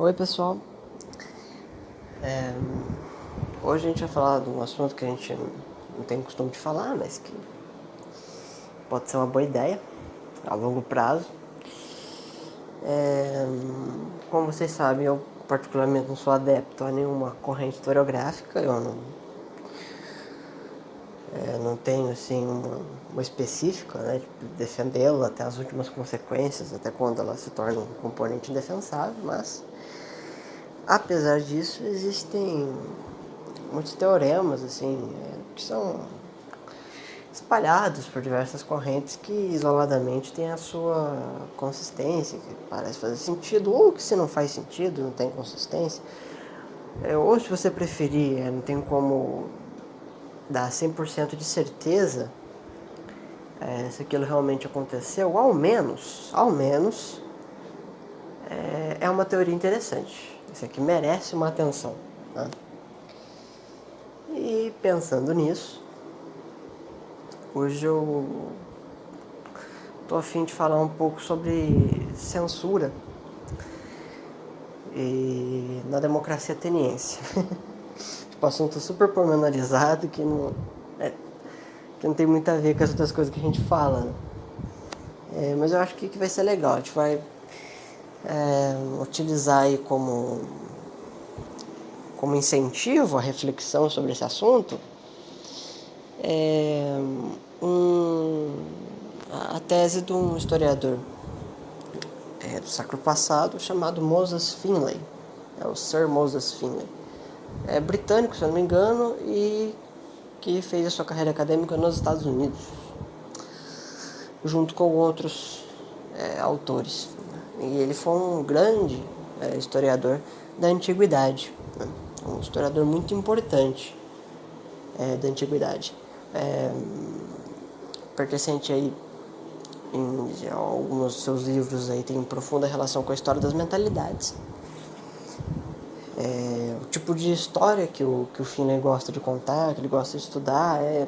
Oi pessoal, hoje a gente vai falar de um assunto que a gente não tem costume de falar, mas que pode ser uma boa ideia a longo prazo. Como vocês sabem, eu particularmente não sou adepto a nenhuma corrente historiográfica, eu não tenho assim uma específica, né, de defendê-la até as últimas consequências, até quando ela se torna um componente indefensável, mas apesar disso existem muitos teoremas assim, que são espalhados por diversas correntes que isoladamente têm a sua consistência, que parece fazer sentido, ou que se não faz sentido, não tem consistência, ou se você preferir, não tem como dar 100% de certeza se aquilo realmente aconteceu, ao menos é uma teoria interessante. Isso aqui merece uma atenção, né? E pensando nisso, hoje eu tô a fim de falar um pouco sobre censura e na democracia ateniense. Tipo, assunto super pormenorizado que não tem muito a ver com as outras coisas que a gente fala, né? Mas eu acho que vai ser legal. A gente vai utilizar aí como incentivo a reflexão sobre esse assunto a tese de um historiador do século passado chamado Moses Finlay, o Sir Moses Finlay. É britânico, se eu não me engano, e que fez a sua carreira acadêmica nos Estados Unidos, junto com outros autores. E ele foi um grande historiador da antiguidade, né? Um historiador muito importante da antiguidade, pertencente aí em alguns dos seus livros aí tem profunda relação com a história das mentalidades. O tipo de história que o Finlay gosta de contar, que ele gosta de estudar, é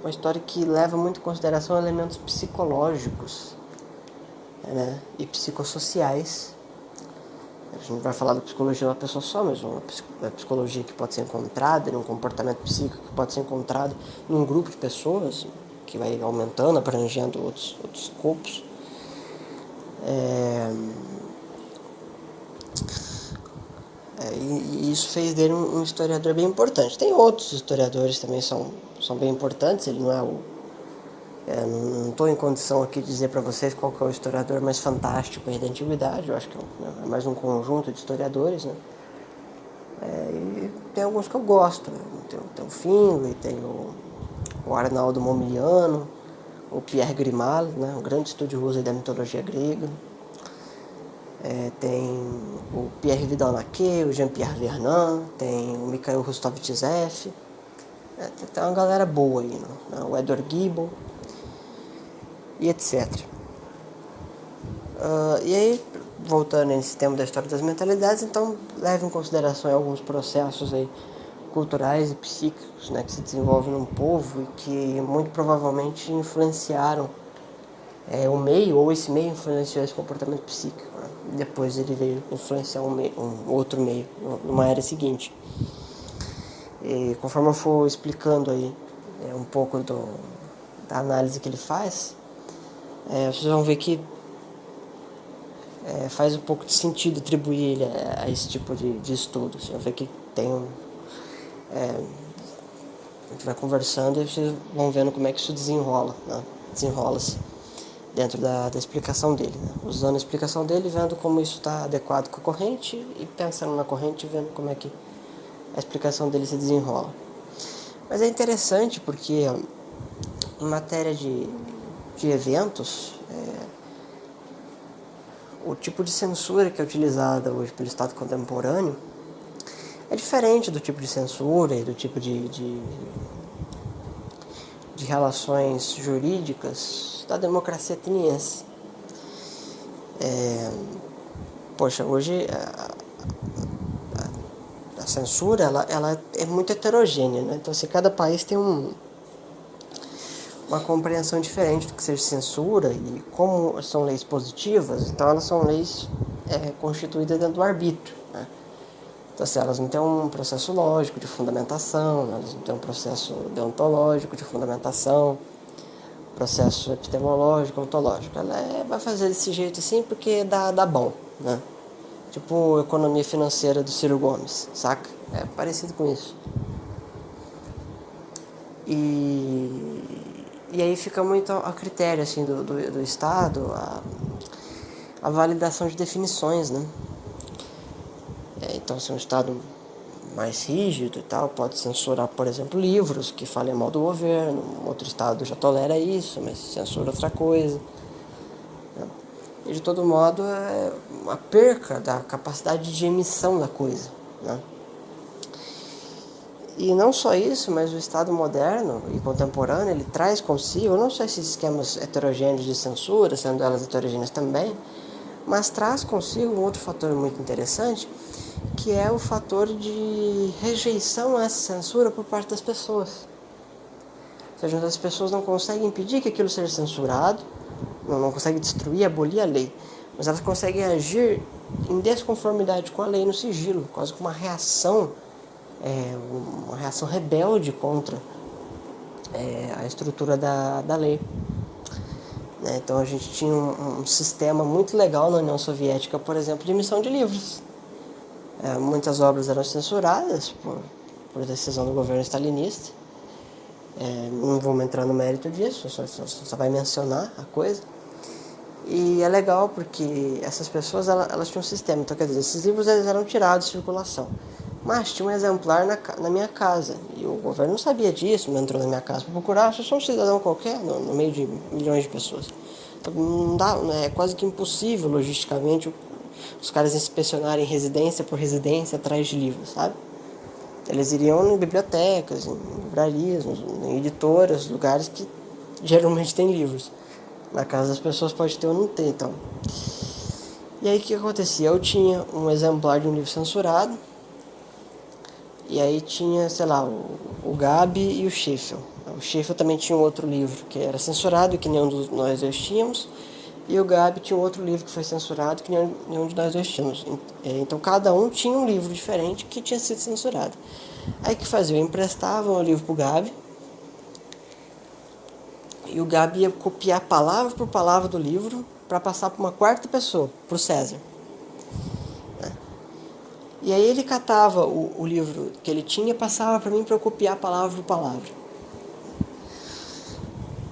uma história que leva muito em consideração elementos psicológicos, né, e psicossociais. A gente não vai falar da psicologia de uma pessoa só, mas uma psicologia que pode ser encontrada em um comportamento psíquico que pode ser encontrado em um grupo de pessoas, que vai aumentando, abrangendo outros corpos. E isso fez dele um historiador bem importante. Tem outros historiadores também são bem importantes. Ele não é o... não estou em condição aqui de dizer para vocês qual que é o historiador mais fantástico aí da antiguidade. Eu acho que é mais um conjunto de historiadores, né? E tem alguns que eu gosto. Tem o Finlay, tem o Arnaldo Momigliano, o Pierre Grimaldi, né? Um grande estudioso da mitologia grega. Tem o Pierre Vidal-Naquet, o Jean-Pierre Vernant, tem o Mikhail Rostovtsev, tem uma galera boa aí, né? O Edward Gibbon e etc. E aí, voltando nesse tema da história das mentalidades, então leva em consideração alguns processos aí culturais e psíquicos, né, que se desenvolvem num povo e que muito provavelmente influenciaram o meio, ou esse meio influenciou esse comportamento psíquico, né? Depois ele veio influenciar um outro meio, numa era seguinte. E conforme eu for explicando aí um pouco da análise que ele faz, vocês vão ver que faz um pouco de sentido atribuir ele a esse tipo de estudo. Vocês vão ver que tem a gente vai conversando e vocês vão vendo como é que isso desenrola, né? Desenrola-se dentro da explicação dele, né? Usando a explicação dele, vendo como isso está adequado com a corrente e pensando na corrente, vendo como é que a explicação dele se desenrola. Mas é interessante porque em matéria de eventos, o tipo de censura que é utilizada hoje pelo Estado contemporâneo é diferente do tipo de censura e do tipo de relações jurídicas da democracia ateniense. Poxa, hoje a censura ela é muito heterogênea, né? Então, se cada país tem uma compreensão diferente do que seja censura e como são leis positivas, então elas são leis constituída dentro do arbítrio, né? Então, assim, elas não têm um processo lógico de fundamentação, elas não têm um processo deontológico de fundamentação, processo epistemológico, ontológico. Ela vai fazer desse jeito assim porque dá bom, né? Tipo economia financeira do Ciro Gomes, saca? É parecido com isso. E aí fica muito a critério assim, do Estado a validação de definições, né? Então, se um Estado mais rígido e tal, pode censurar, por exemplo, livros que falem mal do governo. Outro Estado já tolera isso, mas censura outra coisa. E, de todo modo, é uma perca da capacidade de emissão da coisa, né? E não só isso, mas o Estado moderno e contemporâneo, ele traz consigo, não só esses esquemas heterogêneos de censura, sendo elas heterogêneas também, mas traz consigo um outro fator muito interessante, que é o fator de rejeição a essa censura por parte das pessoas. Ou seja, as pessoas não conseguem impedir que aquilo seja censurado, não conseguem destruir, abolir a lei, mas elas conseguem agir em desconformidade com a lei no sigilo, quase como uma reação rebelde contra a estrutura da lei. Então a gente tinha um sistema muito legal na União Soviética, por exemplo, de emissão de livros. Muitas obras eram censuradas por decisão do governo stalinista. Não vamos entrar no mérito disso, só vai mencionar a coisa. E é legal porque essas pessoas elas tinham um sistema. Então, quer dizer, esses livros eles eram tirados de circulação. Mas tinha um exemplar na minha casa. E o governo não sabia disso, não entrou na minha casa para procurar. Eu sou um cidadão qualquer, no meio de milhões de pessoas. Então, não dá, é quase que impossível, logisticamente, os caras inspecionarem residência por residência atrás de livros, sabe? Eles iriam em bibliotecas, em livrarias, em editoras, lugares que geralmente tem livros. Na casa das pessoas pode ter ou não ter, então. E aí o que acontecia? Eu tinha um exemplar de um livro censurado, e aí tinha, sei lá, o Gabi e o Schiffel. O Schiffel também tinha um outro livro que era censurado, que nenhum de nós dois tínhamos, e o Gabi tinha um outro livro que foi censurado, que nenhum de nós dois tínhamos. Então cada um tinha um livro diferente que tinha sido censurado. Aí o que fazia? Eu emprestava o livro pro Gabi, e o Gabi ia copiar palavra por palavra do livro para passar para uma quarta pessoa, para o César. E aí ele catava o livro que ele tinha e passava para mim para eu copiar palavra por palavra.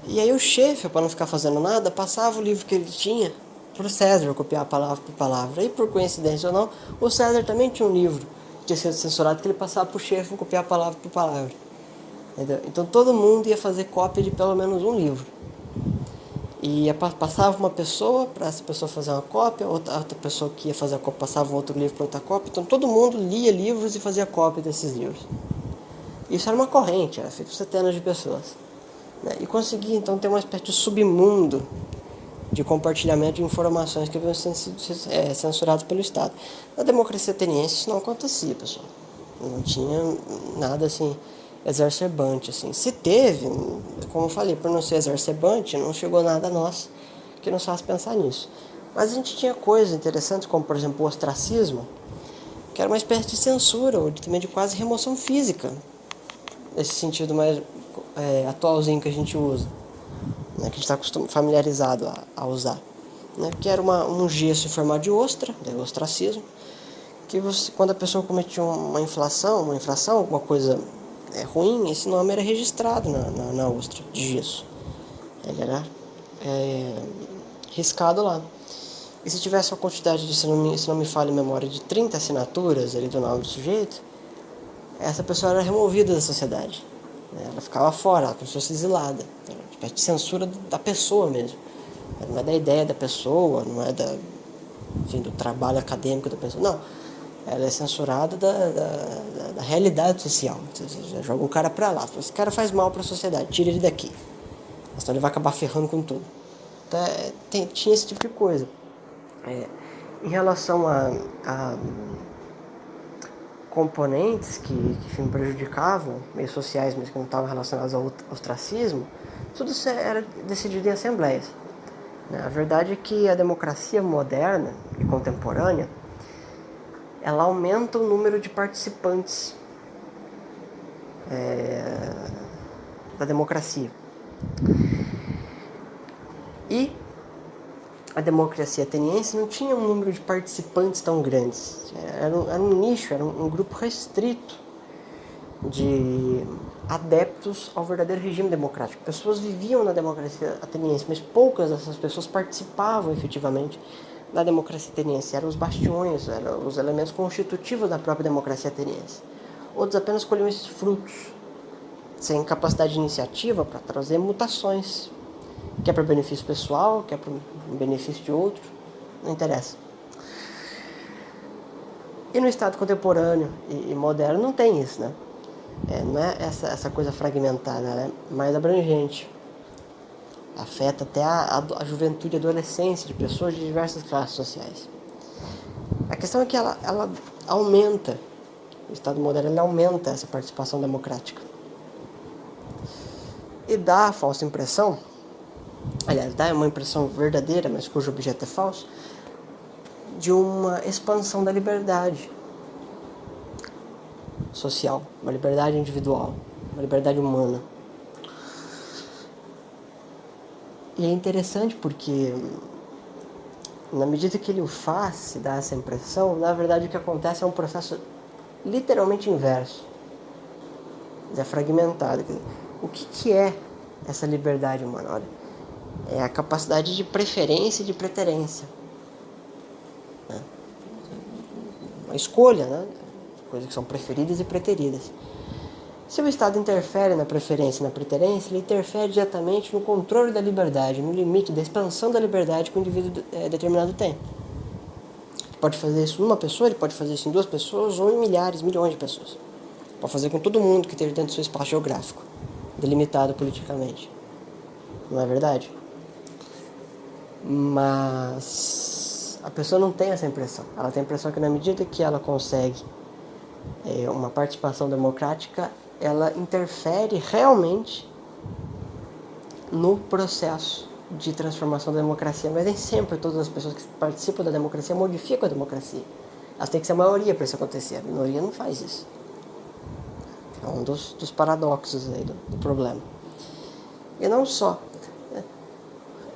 E aí o chefe, para não ficar fazendo nada, passava o livro que ele tinha para o César copiar palavra por palavra. E por coincidência ou não, o César também tinha um livro que tinha sido censurado que ele passava para o chefe copiar palavra por palavra. Entendeu? Então todo mundo ia fazer cópia de pelo menos um livro. E passava uma pessoa para essa pessoa fazer uma cópia, outra pessoa que ia fazer a cópia passava um outro livro para outra cópia. Então todo mundo lia livros e fazia cópia desses livros. Isso era uma corrente, era feito por centenas de pessoas. E conseguia então ter uma espécie de submundo de compartilhamento de informações que haviam sido censuradas pelo Estado. Na democracia ateniense isso não acontecia, pessoal. Não tinha nada assim exacerbante, assim. Se teve, como eu falei, por não ser exacerbante, não chegou nada a nós que nos faz pensar nisso. Mas a gente tinha coisas interessantes, como por exemplo o ostracismo, que era uma espécie de censura, ou também de quase remoção física, nesse sentido mais atualzinho que a gente usa, né, que a gente está familiarizado a usar. Né, que era um gesso em formato de ostra, o ostracismo, que quando a pessoa cometia uma infração, alguma coisa ruim, esse nome era registrado na ostra de gesso. Ele era riscado lá. E se tivesse uma quantidade de, se não me falha a memória, de 30 assinaturas ali do nome do sujeito, essa pessoa era removida da sociedade. Ela ficava fora, ela fosse exilada. Então, uma espécie de censura da pessoa mesmo. Não é da ideia da pessoa, não é do trabalho acadêmico da pessoa. Não. Ela é censurada da realidade social. Você já joga o cara pra lá. Esse cara faz mal pra sociedade, tira ele daqui. Senão ele vai acabar ferrando com tudo. Então, tinha esse tipo de coisa. Em relação a componentes que enfim, prejudicavam, meios sociais, mesmo que não estavam relacionados ao ostracismo, tudo isso era decidido em assembleias. A verdade é que a democracia moderna e contemporânea, ela aumenta o número de participantes da democracia. E a democracia ateniense não tinha um número de participantes tão grandes. Era um nicho, era um grupo restrito de adeptos ao verdadeiro regime democrático. Pessoas viviam na democracia ateniense, mas poucas dessas pessoas participavam efetivamente da democracia ateniense. Eram os bastiões, eram os elementos constitutivos da própria democracia ateniense. Outros apenas colhiam esses frutos, sem capacidade de iniciativa para trazer mutações, que é para benefício pessoal, que é para benefício de outro, não interessa. E no Estado contemporâneo e moderno não tem isso, né? Não é essa coisa fragmentada, ela é mais abrangente. Afeta até a juventude e a adolescência de pessoas de diversas classes sociais. A questão é que ela aumenta, o Estado moderno ele aumenta essa participação democrática. E dá a falsa impressão, aliás, dá uma impressão verdadeira, mas cujo objeto é falso, de uma expansão da liberdade social, uma liberdade individual, uma liberdade humana. E é interessante porque, na medida que ele o faz, se dá essa impressão, na verdade o que acontece é um processo literalmente inverso. É fragmentado. O que é essa liberdade humana? Olha, é a capacidade de preferência e de preterência. Uma escolha, né? Coisas que são preferidas e preteridas. Se o Estado interfere na preferência e na preterência, ele interfere diretamente no controle da liberdade, no limite da expansão da liberdade que o indivíduo determinado tem. Ele pode fazer isso em uma pessoa, ele pode fazer isso em duas pessoas ou em milhares, milhões de pessoas. Pode fazer com todo mundo que esteja dentro do seu espaço geográfico, delimitado politicamente. Não é verdade? Mas a pessoa não tem essa impressão. Ela tem a impressão que na medida que ela consegue uma participação democrática, ela interfere realmente no processo de transformação da democracia. Mas nem sempre todas as pessoas que participam da democracia modificam a democracia. Elas têm que ser a maioria para isso acontecer. A minoria não faz isso. É um dos paradoxos aí do problema. E não só.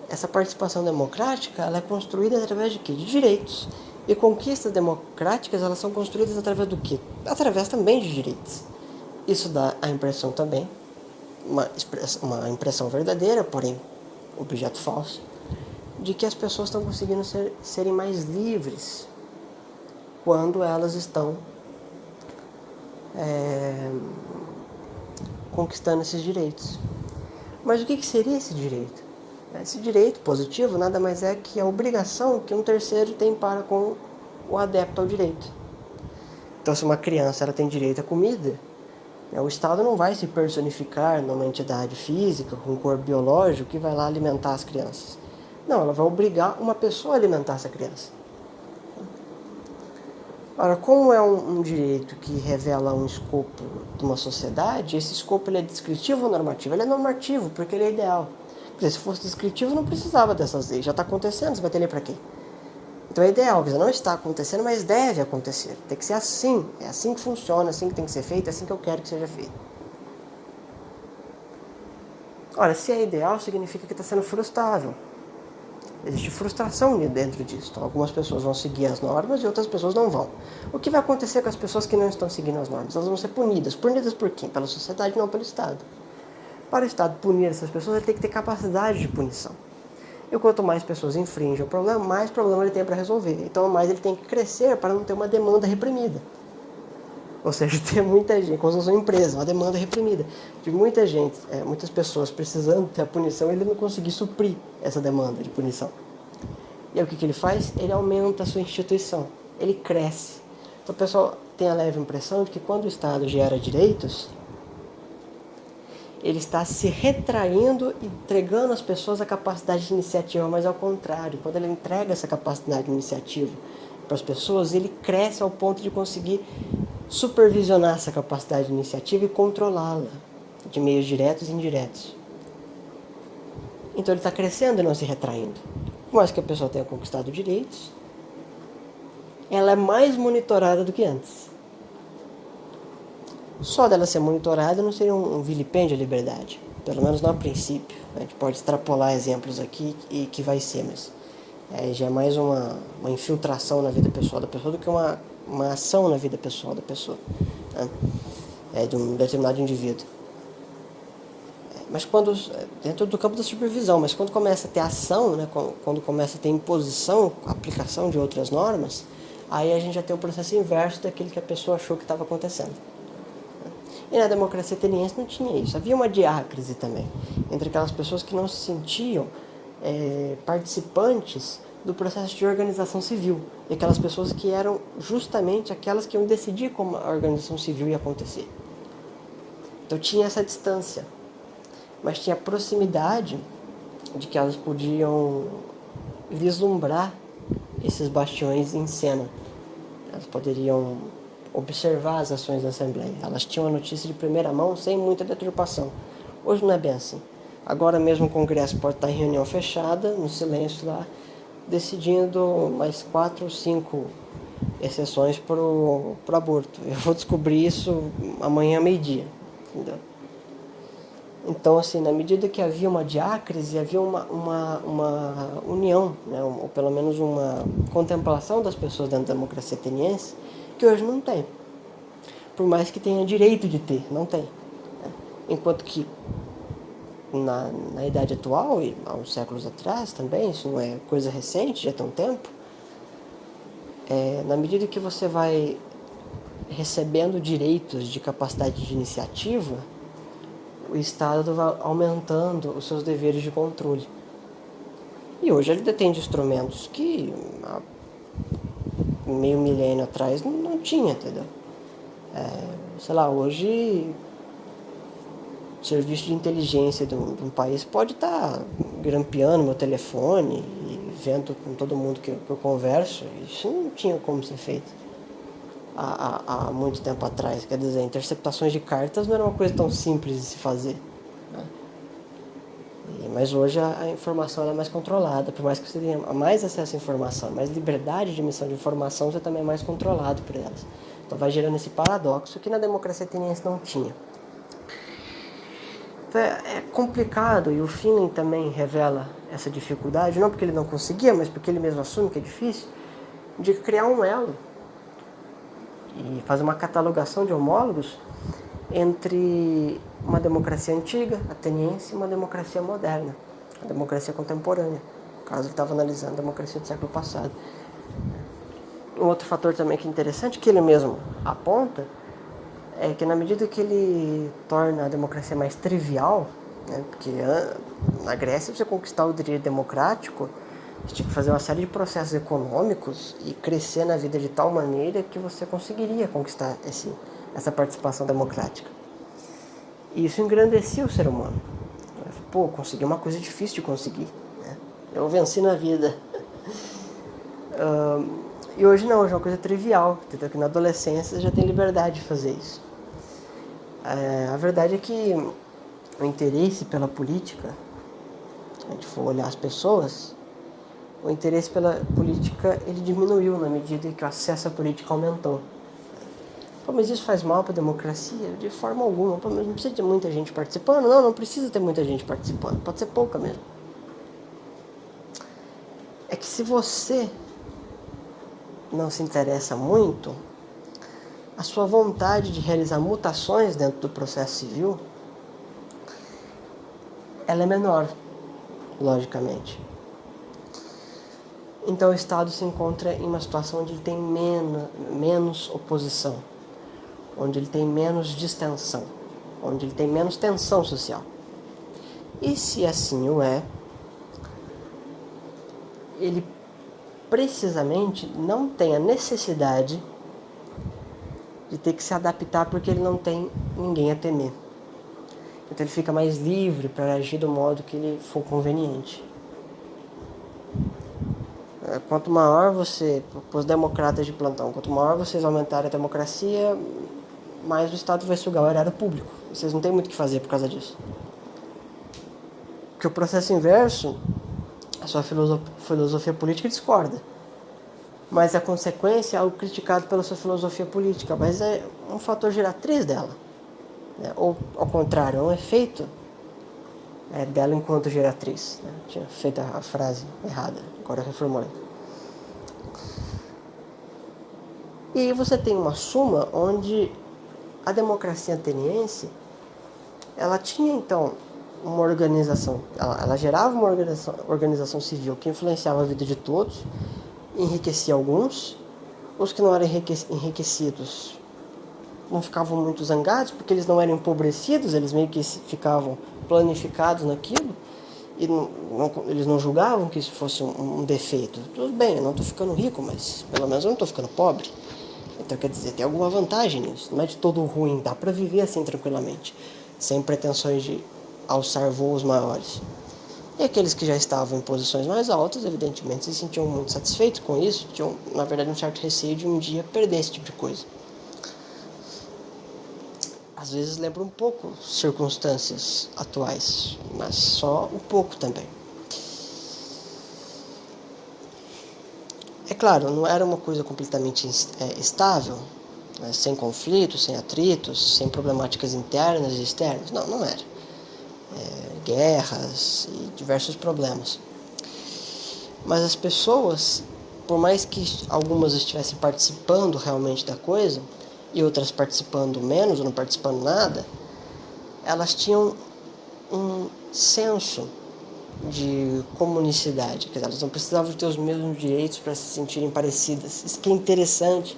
Essa participação democrática ela é construída através de quê? De direitos. E conquistas democráticas elas são construídas através do quê? Através também de direitos. Isso dá a impressão também, uma impressão verdadeira, porém objeto falso, de que as pessoas estão conseguindo serem mais livres quando elas estão conquistando esses direitos. Mas o que seria esse direito? Esse direito positivo nada mais é que a obrigação que um terceiro tem para com o adepto ao direito. Então, se uma criança ela tem direito à comida, o Estado não vai se personificar numa entidade física, com um corpo biológico, que vai lá alimentar as crianças. Não, ela vai obrigar uma pessoa a alimentar essa criança. Ora, como é um direito que revela um escopo de uma sociedade, esse escopo ele é descritivo ou normativo? Ele é normativo, porque ele é ideal. Quer dizer, se fosse descritivo, não precisava dessas leis. Já está acontecendo, você vai ter lei para quê? Então é ideal, quer dizer, não está acontecendo, mas deve acontecer. Tem que ser assim. É assim que funciona, assim que tem que ser feito, é assim que eu quero que seja feito. Ora, se é ideal, significa que está sendo frustrável. Existe frustração dentro disso. Então, algumas pessoas vão seguir as normas e outras pessoas não vão. O que vai acontecer com as pessoas que não estão seguindo as normas? Elas vão ser punidas. Punidas por quem? Pela sociedade, não pelo Estado. Para o Estado punir essas pessoas, ele tem que ter capacidade de punição. E quanto mais pessoas infringem o problema, mais problema ele tem para resolver. Então, mais ele tem que crescer para não ter uma demanda reprimida. Ou seja, ter muita gente, como se fosse uma empresa, uma demanda reprimida. De muita gente, muitas pessoas precisando ter a punição, ele não conseguir suprir essa demanda de punição. E aí o que ele faz? Ele aumenta a sua instituição. Ele cresce. Então o pessoal tem a leve impressão de que quando o Estado gera direitos, ele está se retraindo e entregando às pessoas a capacidade de iniciativa, mas ao contrário, quando ele entrega essa capacidade de iniciativa para as pessoas, ele cresce ao ponto de conseguir supervisionar essa capacidade de iniciativa e controlá-la de meios diretos e indiretos. Então ele está crescendo e não se retraindo. por mais que a pessoa tenha conquistado direitos, ela é mais monitorada do que antes. Só dela ser monitorada não seria um vilipêndio à liberdade, pelo menos não a princípio. A gente pode extrapolar exemplos aqui e que vai ser, mas já é mais uma infiltração na vida pessoal da pessoa do que uma ação na vida pessoal da pessoa, né? De um determinado indivíduo. Mas quando, dentro do campo da supervisão, mas quando começa a ter ação, né, quando começa a ter imposição, aplicação de outras normas, aí a gente já tem o processo inverso daquilo que a pessoa achou que estava acontecendo. E na democracia ateniense não tinha isso. Havia uma diácrise também entre aquelas pessoas que não se sentiam participantes do processo de organização civil e aquelas pessoas que eram justamente aquelas que iam decidir como a organização civil ia acontecer. Então tinha essa distância, mas tinha a proximidade de que elas podiam vislumbrar esses bastiões em cena. Elas poderiam observar as ações da Assembleia. Elas tinham a notícia de primeira mão sem muita deturpação. Hoje não é bem assim. Agora mesmo o Congresso pode estar em reunião fechada, no silêncio lá, decidindo mais 4 ou 5 exceções para o aborto. Eu vou descobrir isso amanhã meio-dia. Entendeu? Então, assim, na medida que havia uma diácrise, havia uma união, né, ou pelo menos uma contemplação das pessoas dentro da democracia ateniense, que hoje não tem. Por mais que tenha direito de ter, não tem. Enquanto que na idade atual, e há uns séculos atrás também, isso não é coisa recente, já tem um tempo, na medida que você vai recebendo direitos de capacidade de iniciativa, o Estado vai aumentando os seus deveres de controle. E hoje ele detém de instrumentos que há meio milênio atrás não tinha, entendeu? Sei lá, hoje o serviço de inteligência de um país pode estar grampeando meu telefone e vendo com todo mundo que eu converso. Isso não tinha como ser feito há muito tempo atrás. Quer dizer, interceptações de cartas não era uma coisa tão simples de se fazer, né? Mas hoje a informação é mais controlada. Por mais que você tenha mais acesso à informação, mais liberdade de emissão de informação, você também é mais controlado por elas. Então vai gerando esse paradoxo que na democracia ateniense não tinha. Então é complicado, e o Finlay também revela essa dificuldade, não porque ele não conseguia, mas porque ele mesmo assume que é difícil, de criar um elo e fazer uma catalogação de homólogos entre uma democracia antiga, ateniense, e uma democracia moderna, a democracia contemporânea, no caso ele estava analisando a democracia do século passado. Um outro fator também que é interessante, que ele mesmo aponta, é que na medida que ele torna a democracia mais trivial, né, porque na Grécia, para você conquistar o direito democrático, você tinha que fazer uma série de processos econômicos e crescer na vida de tal maneira que você conseguiria conquistar essa participação democrática. E isso engrandecia o ser humano. Pô, consegui uma coisa difícil de conseguir, né? Eu venci na vida. E hoje não, hoje é uma coisa trivial, entendeu? Que na adolescência você já tem liberdade de fazer isso. A verdade é que o interesse pela política, se a gente for olhar as pessoas, o interesse pela política ele diminuiu na medida que o acesso à política aumentou. Pô, mas isso faz mal para a democracia? De forma alguma. Pô, mas não precisa ter muita gente participando? Não precisa ter muita gente participando. Pode ser pouca mesmo. É que se você não se interessa muito, a sua vontade de realizar mutações dentro do processo civil, ela é menor, logicamente. Então o Estado se encontra em uma situação onde ele tem menos oposição, onde ele tem menos distensão, onde ele tem menos tensão social. E se assim o é, ele precisamente não tem a necessidade de ter que se adaptar porque ele não tem ninguém a temer. Então ele fica mais livre para agir do modo que ele for conveniente. Quanto maior você, os democratas de plantão, quanto maior vocês aumentarem a democracia, mais o Estado vai sugar o erário público. Vocês não têm muito o que fazer por causa disso. Porque o processo inverso a sua filosofia política discorda. Mas a consequência é algo criticado pela sua filosofia política, mas é um fator geratriz dela. Né? Ou, ao contrário, é um efeito dela enquanto geratriz. Né? Tinha feito a frase errada, agora reformulei. E aí você tem uma suma onde a democracia ateniense, ela tinha então uma organização, ela gerava uma organização civil que influenciava a vida de todos, enriquecia alguns, os que não eram enriquecidos não ficavam muito zangados, porque eles não eram empobrecidos, eles meio que ficavam planificados naquilo, e eles não julgavam que isso fosse um defeito. Tudo bem, eu não estou ficando rico, mas pelo menos eu não estou ficando pobre. Então, quer dizer, tem alguma vantagem nisso. Não é de todo ruim, dá para viver assim tranquilamente, sem pretensões de alçar voos maiores. E aqueles que já estavam em posições mais altas, evidentemente, se sentiam muito satisfeitos com isso, tinham, na verdade, um certo receio de um dia perder esse tipo de coisa. Às vezes lembra um pouco circunstâncias atuais, mas só um pouco também. É claro, não era uma coisa completamente estável, né, sem conflitos, sem atritos, sem problemáticas internas e externas. Não, não era. Guerras e diversos problemas. Mas as pessoas, por mais que algumas estivessem participando realmente da coisa, e outras participando menos ou não participando nada, elas tinham um senso de comunicidade, quer dizer, elas não precisavam ter os mesmos direitos para se sentirem parecidas. Isso que é interessante,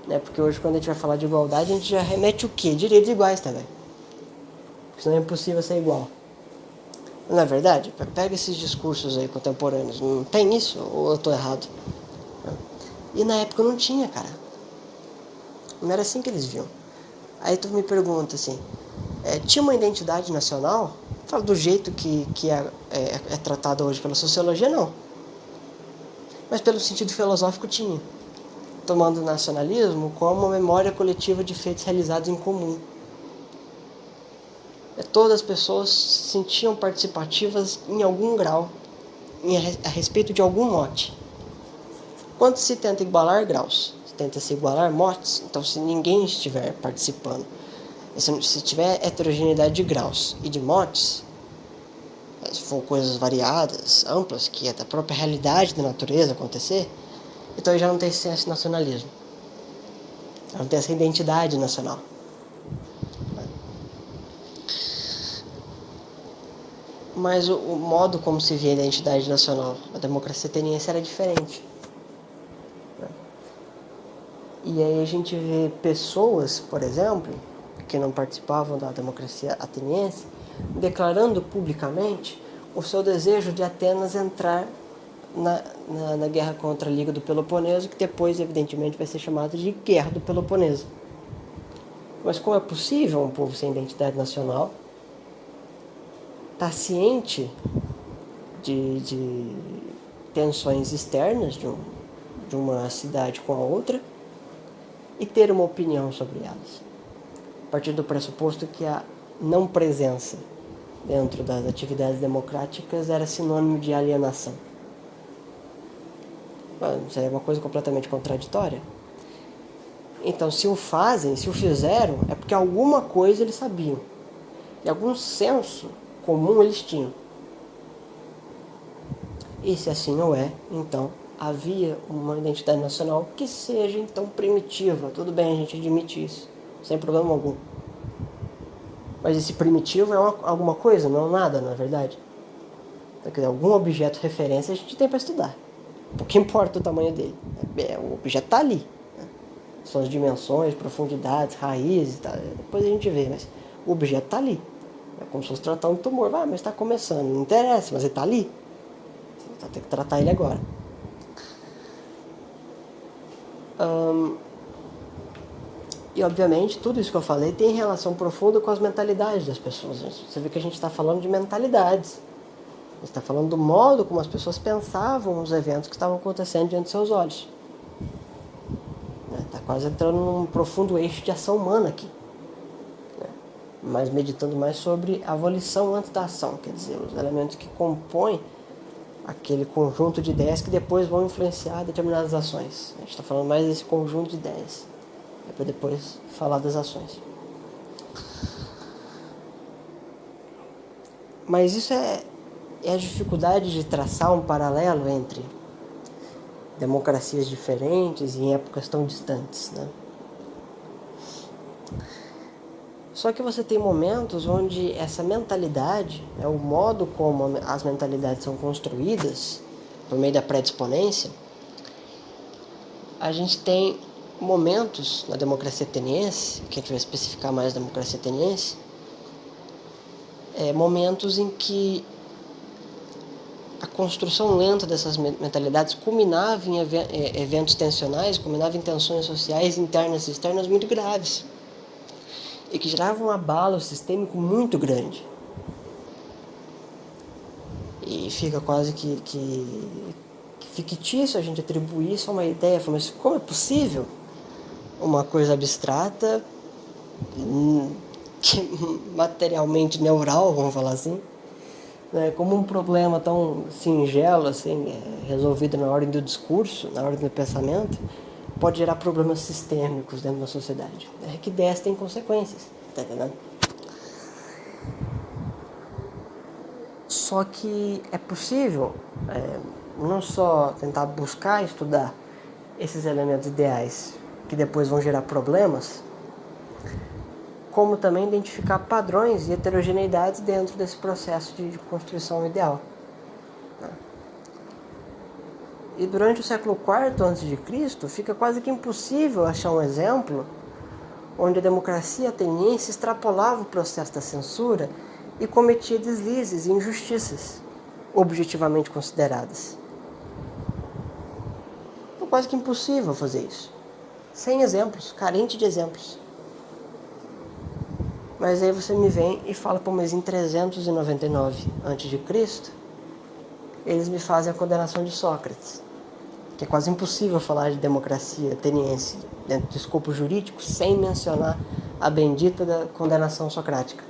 né? Porque hoje, quando a gente vai falar de igualdade, a gente já remete o quê? Direitos iguais também. Porque senão é impossível ser igual. Não é verdade? Pega esses discursos aí contemporâneos, não tem isso? Ou eu estou errado? E na época não tinha, cara. Não era assim que eles viam. Aí tu me pergunta assim, tinha uma identidade nacional? Fala do jeito que é tratado hoje pela sociologia, não. Mas pelo sentido filosófico tinha. Tomando o nacionalismo como uma memória coletiva de feitos realizados em comum. Todas as pessoas se sentiam participativas em algum grau, a respeito de algum mote. Quando se tenta igualar graus, se tenta se igualar motes, então se ninguém estiver participando, se tiver heterogeneidade de graus e de motes, se for coisas variadas, amplas, que é da própria realidade da natureza acontecer, então aí já não tem esse nacionalismo. Já não tem essa identidade nacional. Mas o modo como se via a identidade nacional, a democracia ateniense era diferente. E aí a gente vê pessoas, por exemplo, que não participavam da democracia ateniense, declarando publicamente o seu desejo de Atenas entrar na guerra contra a Liga do Peloponeso, que depois, evidentemente, vai ser chamada de Guerra do Peloponeso. Mas como é possível um povo sem identidade nacional estar ciente de tensões externas de uma cidade com a outra e ter uma opinião sobre elas? A partir do pressuposto que a não presença dentro das atividades democráticas era sinônimo de alienação. Isso é uma coisa completamente contraditória. Então, se o fizeram, é porque alguma coisa eles sabiam. E algum senso comum eles tinham. E se assim não é, então havia uma identidade nacional que seja então primitiva. Tudo bem, a gente admite isso, sem problema algum. Mas esse primitivo é alguma coisa, não nada, na verdade. Então, quer dizer, algum objeto referência a gente tem para estudar. O que importa o tamanho dele? O objeto está ali. Né? São as dimensões, profundidades, raízes, tá? Depois a gente vê, mas o objeto está ali. É como se fosse tratar um tumor. Mas está começando, não interessa, mas ele está ali. Você tem que tratar ele agora. E obviamente tudo isso que eu falei tem relação profunda com as mentalidades das pessoas. Você vê que a gente está falando de mentalidades. A gente está falando do modo como as pessoas pensavam os eventos que estavam acontecendo diante de seus olhos. Está quase entrando num profundo eixo de ação humana aqui. Mas meditando mais sobre a volição antes da ação, quer dizer, os elementos que compõem aquele conjunto de ideias que depois vão influenciar determinadas ações. A gente está falando mais desse conjunto de ideias, para depois falar das ações. Mas isso é a dificuldade de traçar um paralelo entre democracias diferentes e em épocas tão distantes, né? Só que você tem momentos onde essa mentalidade, o modo como as mentalidades são construídas, por meio da predisponência, a gente tem momentos na democracia ateniense, que a gente vai especificar mais da democracia ateniense, momentos em que a construção lenta dessas mentalidades culminava em eventos tensionais, culminava em tensões sociais internas e externas muito graves, e que geravam um abalo sistêmico muito grande. E fica quase que fictício a gente atribuir isso a uma ideia, mas como é possível uma coisa abstrata, materialmente neural, vamos falar assim, né, como um problema tão singelo, assim, resolvido na ordem do discurso, na ordem do pensamento, pode gerar problemas sistêmicos dentro da sociedade, que ideias têm consequências, tá entendendo? Só que é possível não só tentar buscar e estudar esses elementos ideais que depois vão gerar problemas, como também identificar padrões e heterogeneidades dentro desse processo de construção ideal. E durante o século IV a.C., fica quase que impossível achar um exemplo onde a democracia ateniense extrapolava o processo da censura e cometia deslizes e injustiças objetivamente consideradas. É quase que impossível fazer isso. Sem exemplos, carente de exemplos. Mas aí você me vem e fala, mas em 399 a.C., eles me fazem a condenação de Sócrates, que é quase impossível falar de democracia ateniense dentro do escopo jurídico sem mencionar a bendita da condenação socrática.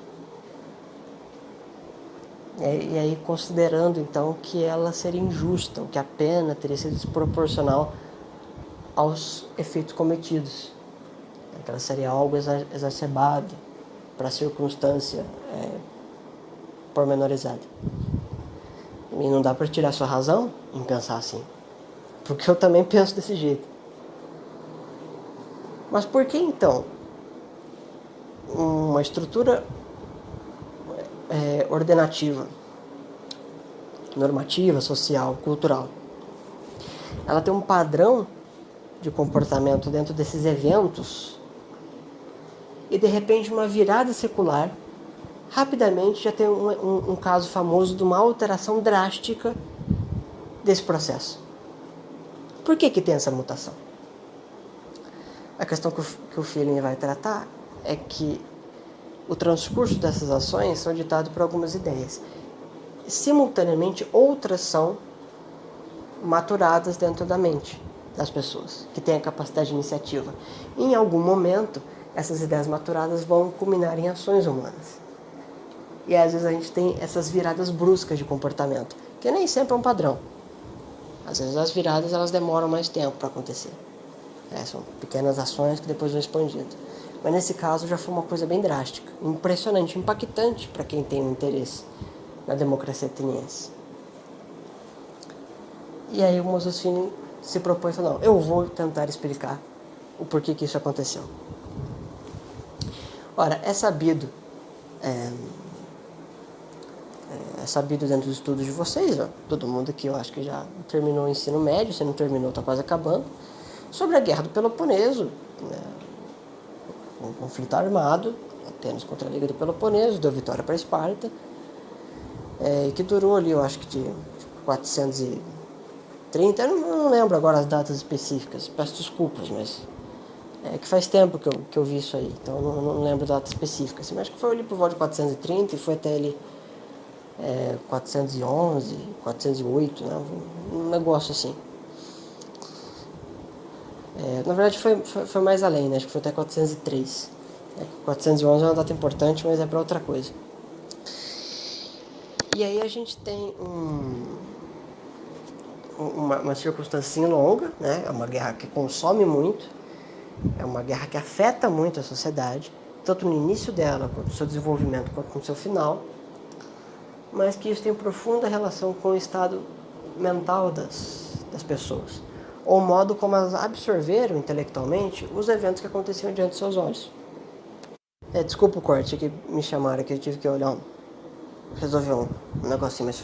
E aí considerando então que ela seria injusta, ou que a pena teria sido desproporcional aos efeitos cometidos, que ela seria algo exacerbado para a circunstância pormenorizada. E não dá para tirar sua razão em pensar assim, porque eu também penso desse jeito. Mas por que então uma estrutura ordenativa, normativa, social, cultural, ela tem um padrão de comportamento dentro desses eventos e de repente uma virada secular, rapidamente já tem um caso famoso de uma alteração drástica desse processo? Por que tem essa mutação? A questão que o Filling vai tratar é que o transcurso dessas ações são ditados por algumas ideias. Simultaneamente, outras são maturadas dentro da mente das pessoas, que têm a capacidade de iniciativa. Em algum momento, essas ideias maturadas vão culminar em ações humanas. E às vezes a gente tem essas viradas bruscas de comportamento, que nem sempre é um padrão. Às vezes as viradas elas demoram mais tempo para acontecer. São pequenas ações que depois vão expandindo. Mas nesse caso já foi uma coisa bem drástica, impressionante, impactante para quem tem um interesse na democracia ateniense. E aí o Moses Filling se propõe e falou, não, eu vou tentar explicar o porquê que isso aconteceu. Ora, é sabido dentro dos estudos de vocês, todo mundo aqui eu acho que já terminou o ensino médio, se não terminou está quase acabando, sobre a Guerra do Peloponeso, um conflito armado, Atenas contra a Liga do Peloponeso, deu vitória para Esparta, que durou ali, eu acho que de 430, eu não lembro agora as datas específicas, peço desculpas, mas que faz tempo que eu vi isso aí, então eu não lembro a data específica, assim, mas acho que foi ali por volta de 430 e foi até ali 411, 408, né? Um negócio assim. Na verdade foi mais além, né? Acho que foi até 403. 411 é uma data importante, mas é para outra coisa. E aí a gente tem uma circunstância longa, né? É uma guerra que consome muito, é uma guerra que afeta muito a sociedade, tanto no início dela, quanto no seu desenvolvimento, quanto no seu final, mas que isso tem profunda relação com o estado mental das pessoas, ou o modo como elas absorveram intelectualmente os eventos que aconteciam diante de seus olhos. Desculpa o corte, que me chamaram aqui, eu tive que olhar resolver um negocinho, mas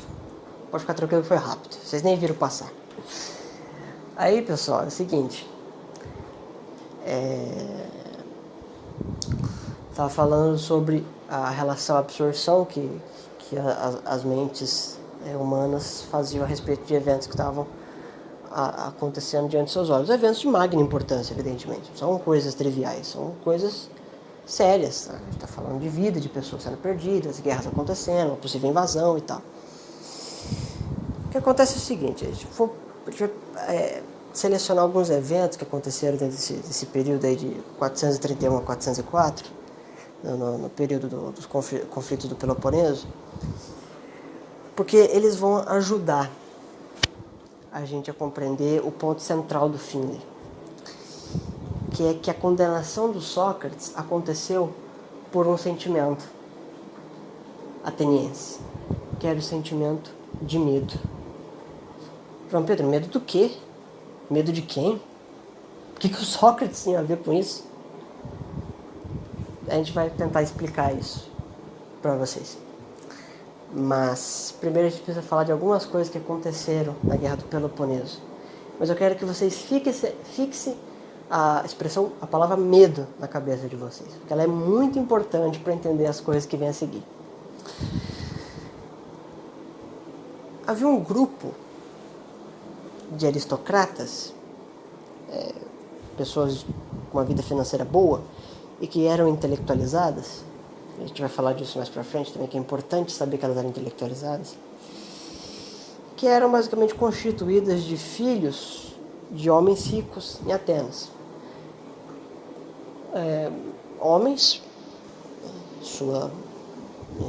pode ficar tranquilo que foi rápido, vocês nem viram passar. Aí, pessoal, é o seguinte, estava falando sobre a relação absorção que as mentes humanas faziam a respeito de eventos que estavam acontecendo diante de seus olhos. Eventos de magna importância, evidentemente. Não são coisas triviais, são coisas sérias. Tá? A gente está falando de vida, de pessoas sendo perdidas, guerras acontecendo, uma possível invasão e tal. O que acontece é o seguinte, a gente vai selecionar alguns eventos que aconteceram desse período aí de 431 a 404, no período dos conflitos do Peloponeso, porque eles vão ajudar a gente a compreender o ponto central do Finley, que é que a condenação do Sócrates aconteceu por um sentimento ateniense, que era o sentimento de medo. João Pedro, medo do quê? Medo de quem? O que o Sócrates tinha a ver com isso? A gente vai tentar explicar isso para vocês. Mas primeiro a gente precisa falar de algumas coisas que aconteceram na Guerra do Peloponeso. Mas eu quero que vocês fixem a expressão, a palavra medo na cabeça de vocês, porque ela é muito importante para entender as coisas que vêm a seguir. Havia um grupo de aristocratas, pessoas com uma vida financeira boa e que eram intelectualizadas. A gente vai falar disso mais pra frente também, que é importante saber que elas eram intelectualizadas, que eram basicamente constituídas de filhos de homens ricos em Atenas. Homens, em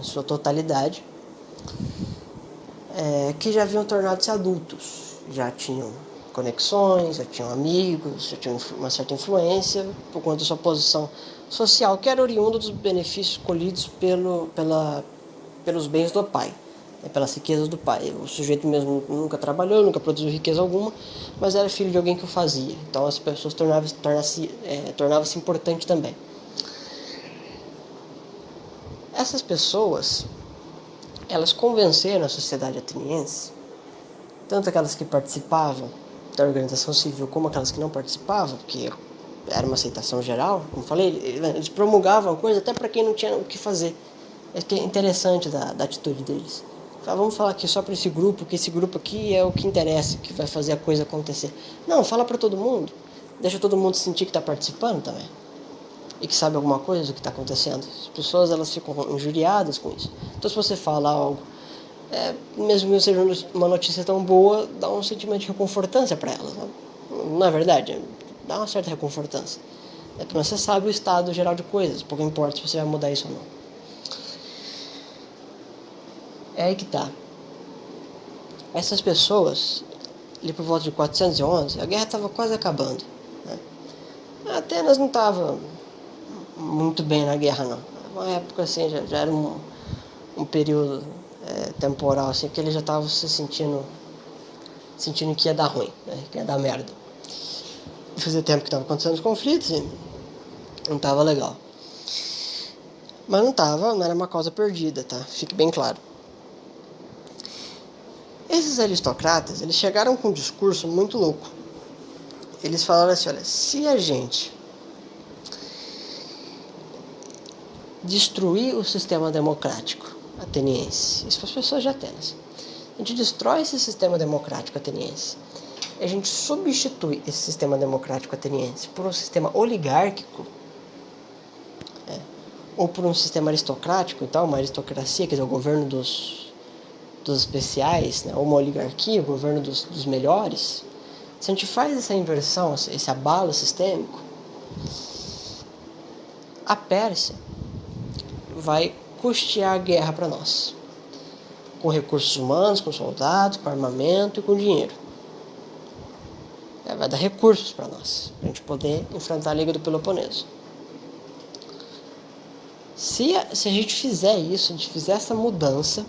sua totalidade, que já haviam tornado-se adultos, já tinham conexões, já tinham amigos, já tinham uma certa influência por conta da sua posição social, que era oriunda dos benefícios colhidos pelos bens do pai, pelas riquezas do pai. O sujeito mesmo nunca trabalhou, nunca produziu riqueza alguma, mas era filho de alguém que o fazia. Então as pessoas tornavam-se importante também. Essas pessoas, elas convenceram a sociedade ateniense, tanto aquelas que participavam da organização civil como aquelas que não participavam, porque era uma aceitação geral, como falei, eles promulgavam a coisa até para quem não tinha o que fazer. É que é interessante da atitude deles. Vamos falar aqui só para esse grupo, que esse grupo aqui é o que interessa, que vai fazer a coisa acontecer. Não, fala para todo mundo, deixa todo mundo sentir que está participando também e que sabe alguma coisa do que está acontecendo. As pessoas, elas ficam injuriadas com isso. Então se você fala algo, mesmo que não seja uma notícia tão boa, dá um sentimento de reconfortância para elas, né? Não é verdade? Dá uma certa reconfortância. É porque você sabe o estado geral de coisas, pouco importa se você vai mudar isso ou não. É aí que tá. Essas pessoas, ali por volta de 411, a guerra estava quase acabando, né? Atenas não estava muito bem na guerra, não. Uma época assim, já era um período temporal, assim, que eles já estavam se sentindo que ia dar ruim, né? Que ia dar merda. Fazia tempo que estava acontecendo os conflitos e não estava legal. Mas não era uma causa perdida, tá? Fique bem claro. Esses aristocratas, eles chegaram com um discurso muito louco. Eles falaram assim, olha, se a gente destruir o sistema democrático ateniense, isso para as pessoas de Atenas, a gente destrói esse sistema democrático ateniense, a gente substitui esse sistema democrático ateniense por um sistema oligárquico, ou por um sistema aristocrático, então, uma aristocracia, quer dizer, o governo dos especiais, né, ou uma oligarquia, o governo dos melhores. Se a gente faz essa inversão, esse abalo sistêmico, a Pérsia vai custear a guerra para nós, com recursos humanos, com soldados, com armamento e com dinheiro. dar recursos para nós, para a gente poder enfrentar a Liga do Peloponeso. Se a gente fizer isso, a gente fizer essa mudança,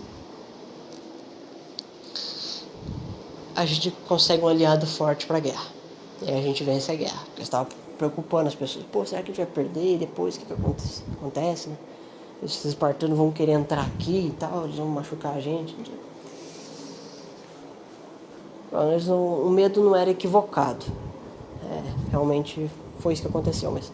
a gente consegue um aliado forte para a guerra. E aí a gente vence a guerra. Porque estava preocupando as pessoas. Pô, será que a gente vai perder? E depois o que acontece, né? Esses espartanos vão querer entrar aqui e tal, eles vão machucar a gente. Mas o medo não era equivocado. Realmente foi isso que aconteceu. Mas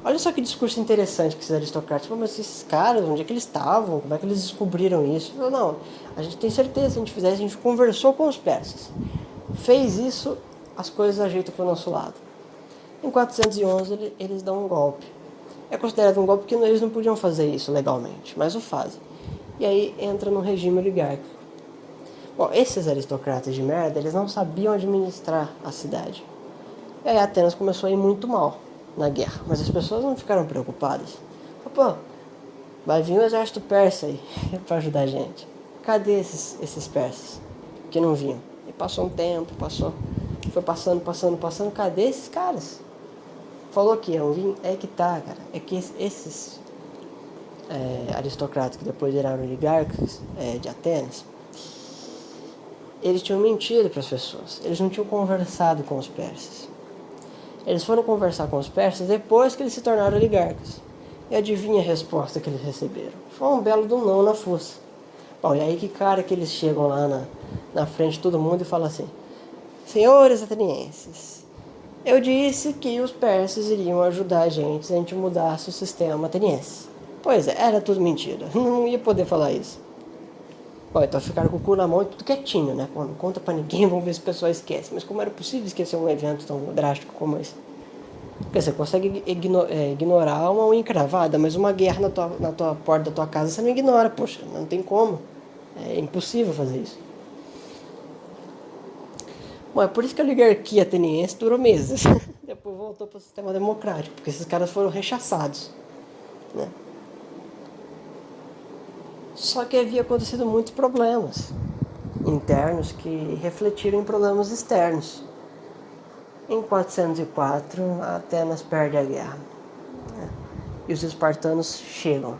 olha só que discurso interessante que esses aristocratas. Pô, mas esses caras, onde é que eles estavam? Como é que eles descobriram isso? Não, a gente tem certeza, se a gente fizer isso, a gente conversou com os persas. Fez isso, as coisas ajeitam para o nosso lado. Em 411 eles dão um golpe. É considerado um golpe porque eles não podiam fazer isso legalmente, mas o fazem. E aí entra no regime oligárquico. Bom, esses aristocratas de merda, eles não sabiam administrar a cidade. E aí Atenas começou a ir muito mal na guerra, mas as pessoas não ficaram preocupadas. Pô, vai vir um exército persa aí para ajudar a gente. Cadê esses persas que não vinham? E passou um tempo, foi passando, cadê esses caras? Falou que iam vir, é que tá, cara. É que esses aristocratas que depois viraram oligarcas de Atenas, eles tinham mentido para as pessoas. Eles não tinham conversado com os persas. Eles foram conversar com os persas depois que eles se tornaram oligarcas. E adivinha a resposta que eles receberam? Foi um belo do não na fuça. Bom, e aí que cara que eles chegam lá na frente de todo mundo e falam assim: senhores atenienses, eu disse que os persas iriam ajudar a gente mudasse o sistema ateniense. Pois é, era tudo mentira. Não ia poder falar isso. Bom, então ficaram com o cu na mão e tudo quietinho, né? Pô, não conta pra ninguém, vamos ver se o pessoal esquece. Mas como era possível esquecer um evento tão drástico como esse? Porque você consegue ignorar uma unha encravada, mas uma guerra na tua porta da tua casa você não ignora, poxa, não tem como. É impossível fazer isso. Bom, é por isso que a oligarquia ateniense durou meses. Depois voltou para o sistema democrático, porque esses caras foram rechaçados, né? Só que havia acontecido muitos problemas internos que refletiram em problemas externos. Em 404, Atenas perde a guerra, né? E os espartanos chegam.